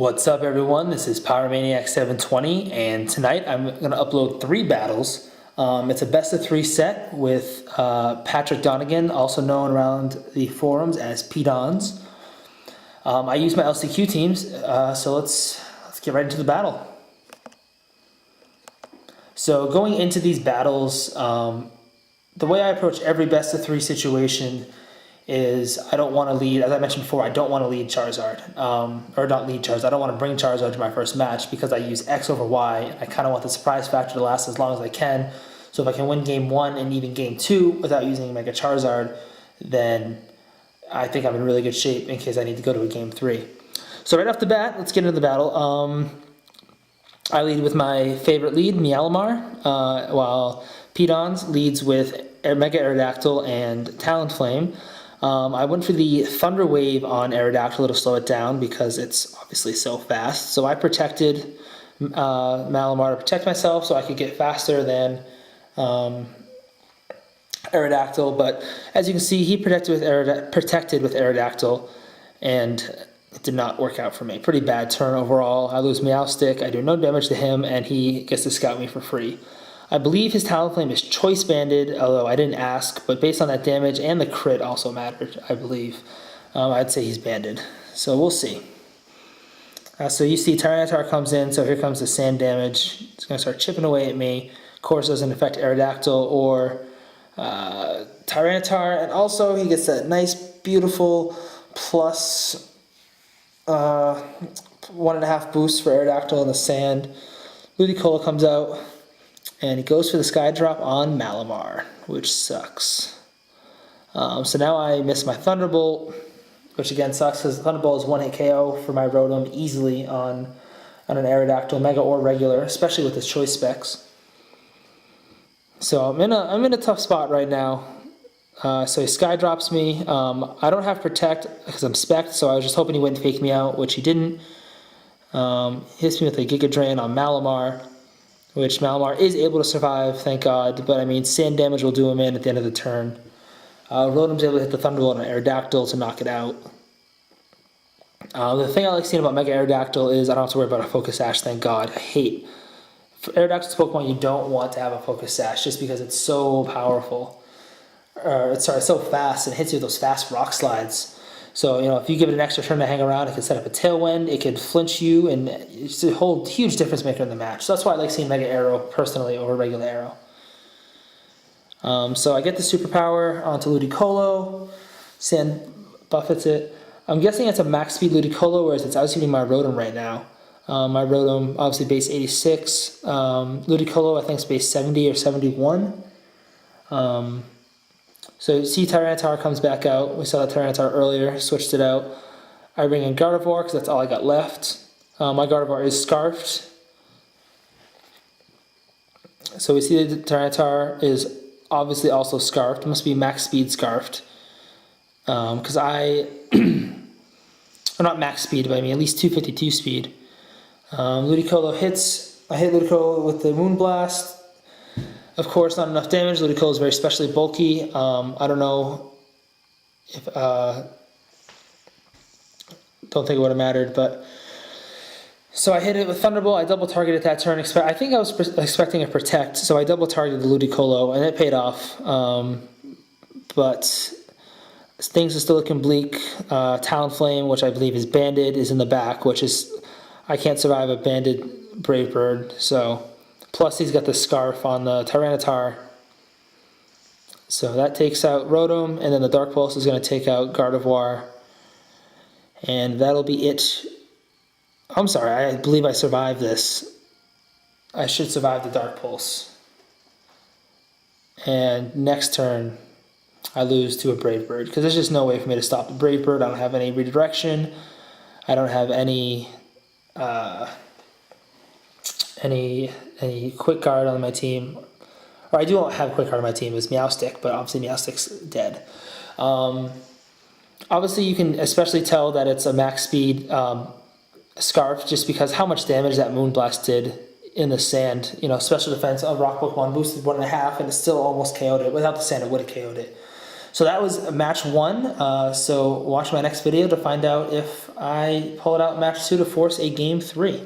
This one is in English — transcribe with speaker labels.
Speaker 1: What's up, everyone? This is PowerManiac720, and tonight I'm going to upload 3 battles. It's a best of 3 set with Pd0nz, also known around the forums as Pd0nz. I use my LCQ teams, so let's get right into the battle. So going into these battles, the way I approach every best of 3 situation is I don't want to lead, as I mentioned before, I don't want to lead Charizard, or not lead Charizard, I don't want to bring Charizard to my first match because I use X over Y, and I kind of want the surprise factor to last as long as I can. So if I can win game 1 and even game 2 without using Mega Charizard, then I think I'm in really good shape in case I need to go to a game 3. So right off the bat, let's get into the battle. I lead with my favorite lead, Meowlimar, while Pd0nz leads with Mega Aerodactyl and Talonflame. I went for the Thunder Wave on Aerodactyl to slow it down because it's obviously so fast. So I protected Malamar to protect myself so I could get faster than Aerodactyl. But as you can see, he protected with Aerodactyl, and it did not work out for me. Pretty bad turn overall. I lose Meowstic, I do no damage to him, and he gets to scout me for free. I believe his Talonflame is choice banded, although I didn't ask, but based on that damage and the crit also mattered, I believe. I'd say he's banded. So we'll see. So you see Tyranitar comes in, so here comes the sand damage. It's going to start chipping away at me. Of course, it doesn't affect Aerodactyl or Tyranitar, and also he gets that nice, beautiful plus 1.5 boost for Aerodactyl in the sand. Ludicolo comes out, and he goes for the Sky Drop on Malamar, which sucks. So now I miss my Thunderbolt, which again sucks because Thunderbolt is 1-hit KO for my Rotom easily on an Aerodactyl, Mega or regular, especially with his choice specs. So I'm in a tough spot right now. So he Sky Drops me. I don't have Protect because I'm Spec'd, so I was just hoping he wouldn't fake me out, which he didn't. Hits me with a Giga Drain on Malamar, which Malamar is able to survive, thank God, but I mean, sand damage will do him in at the end of the turn. Rotom's able to hit the Thunderbolt on Aerodactyl to knock it out. The thing I like seeing about Mega Aerodactyl is I don't have to worry about a Focus Sash, thank God. I hate, for Aerodactyl's Pokemon, you don't want to have a Focus Sash just because it's so powerful. It's so fast, and hits you with those fast rock slides. So, you know, if you give it an extra turn to hang around, it can set up a Tailwind, it can flinch you, and it's a whole huge difference maker in the match. So that's why I like seeing Mega Arrow personally over regular Arrow. So I get the superpower onto Ludicolo, Sand buffets it. I'm guessing it's a max speed Ludicolo, whereas it's outspeeding my Rotom right now. My Rotom, obviously base 86. Ludicolo, I think, is base 70 or 71. So you see Tyranitar comes back out. We saw that Tyranitar earlier, switched it out. I bring in Gardevoir because that's all I got left. My Gardevoir is Scarfed. So we see that Tyranitar is obviously also Scarfed. It must be max speed Scarfed. Because or not max speed, but I mean at least 252 speed. Ludicolo hits. I hit Ludicolo with the Moonblast. Of course, not enough damage. Ludicolo is very specially bulky. I don't know if don't think it would have mattered, but so I hit it with Thunderbolt. I double targeted that turn. I think I was expecting a Protect, so I double targeted the Ludicolo, and it paid off. But things are still looking bleak. Talonflame, which I believe is banded, is in the back, which is I can't survive a banded Brave Bird. So. Plus, he's got the Scarf on the Tyranitar. So that takes out Rotom, and then the Dark Pulse is going to take out Gardevoir. And that'll be it. I'm sorry, I believe I survived this. I should survive the Dark Pulse. And next turn, I lose to a Brave Bird, because there's just no way for me to stop the Brave Bird. I don't have any redirection. I don't have any quick guard on my team, or I do have quick guard on my team. It's Meowstic, but obviously Meowstic's dead. Obviously, you can especially tell that it's a max speed Scarf just because how much damage that Moonblast did in the sand. You know, special defense, a Rock Pokemon boosted 1.5, and it still almost KO'd it. Without the sand, it would have KO'd it. So that was match 1. So watch my next video to find out if I pull it out match 2 to force a game 3.